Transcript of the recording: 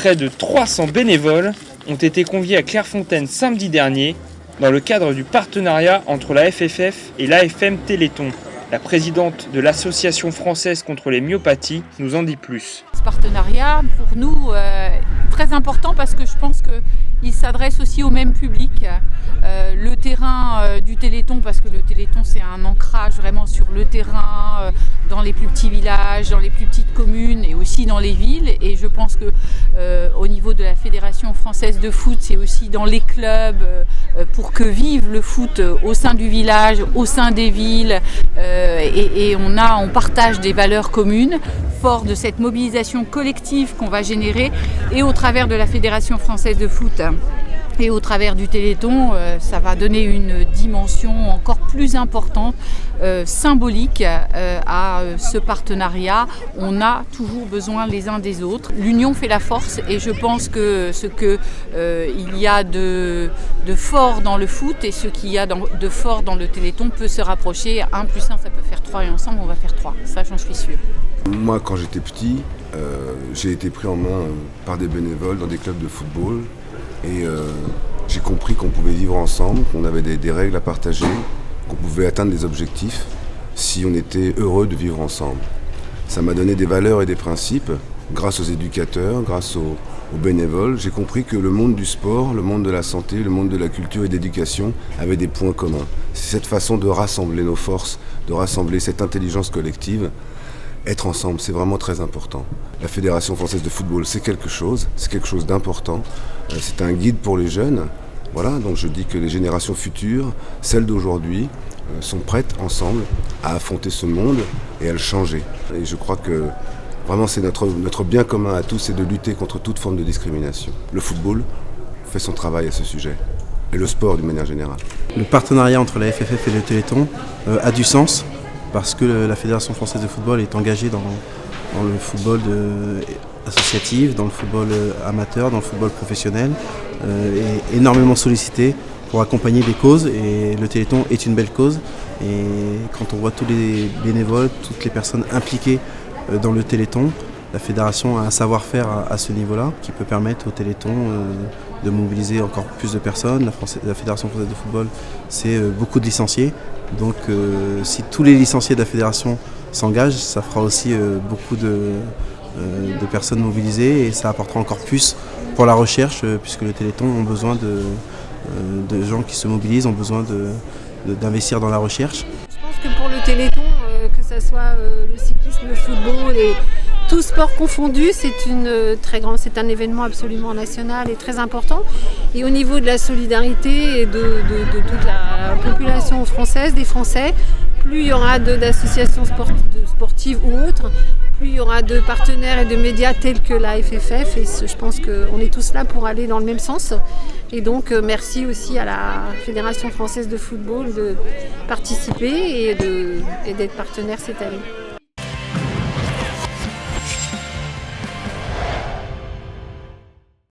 Près de 300 bénévoles ont été conviés à Clairefontaine samedi dernier dans le cadre du partenariat entre la FFF et l'AFM Téléthon. La présidente de l'Association française contre les myopathies nous en dit plus. Ce partenariat, pour nous, est très important parce que je pense qu'il s'adresse aussi au même public. Le terrain du Téléthon, parce que le Téléthon c'est un ancrage vraiment sur le terrain, dans les plus petits villages, dans les plus petites communes et aussi dans les villes. Et je pense que au niveau de la Fédération française de foot, c'est aussi dans les clubs pour que vive le foot au sein du village, au sein des villes. Et on partage des valeurs communes, fort de cette mobilisation collective qu'on va générer et au travers de la Fédération française de foot. Et au travers du Téléthon, ça va donner une dimension encore plus importante, symbolique à ce partenariat. On a toujours besoin les uns des autres. L'union fait la force et je pense que ce qu'il y a de fort dans le foot et ce qu'il y a de fort dans le Téléthon peut se rapprocher. 1 plus 1, ça peut faire 3 et ensemble, on va faire 3. Ça, j'en suis sûre. Moi, quand j'étais petit, j'ai été pris en main par des bénévoles dans des clubs de football. Et j'ai compris qu'on pouvait vivre ensemble, qu'on avait des règles à partager, qu'on pouvait atteindre des objectifs si on était heureux de vivre ensemble. Ça m'a donné des valeurs et des principes. Grâce aux éducateurs, grâce aux bénévoles, j'ai compris que le monde du sport, le monde de la santé, le monde de la culture et de l'éducation avaient des points communs. C'est cette façon de rassembler nos forces, de rassembler cette intelligence collective. Être ensemble, c'est vraiment très important. La Fédération française de football, c'est quelque chose d'important. C'est un guide pour les jeunes. Voilà, donc je dis que les générations futures, celles d'aujourd'hui, sont prêtes ensemble à affronter ce monde et à le changer. Et je crois que vraiment c'est notre bien commun à tous, c'est de lutter contre toute forme de discrimination. Le football fait son travail à ce sujet. Et le sport d'une manière générale. Le partenariat entre la FFF et le Téléthon a du sens. Parce que la Fédération française de football est engagée dans le football associatif, dans le football amateur, dans le football professionnel, est énormément sollicitée pour accompagner des causes et le Téléthon est une belle cause. Et quand on voit tous les bénévoles, toutes les personnes impliquées dans le Téléthon, la Fédération a un savoir-faire à ce niveau-là qui peut permettre au Téléthon de mobiliser encore plus de personnes. La Fédération française de football, c'est beaucoup de licenciés. Donc si tous les licenciés de la fédération s'engagent, ça fera aussi beaucoup de personnes mobilisées et ça apportera encore plus pour la recherche puisque le Téléthon ont besoin de gens qui se mobilisent, ont besoin d'investir dans la recherche. Je pense que pour le Téléthon, que ce soit le cyclisme, le football et tout sport confondu, c'est un événement absolument national et très important. Et au niveau de la solidarité et de toute la population française, des Français, plus il y aura d'associations sportives ou autres, plus il y aura de partenaires et de médias tels que la FFF. Et je pense qu'on est tous là pour aller dans le même sens. Et donc merci aussi à la Fédération française de football de participer et d'être partenaire cette année.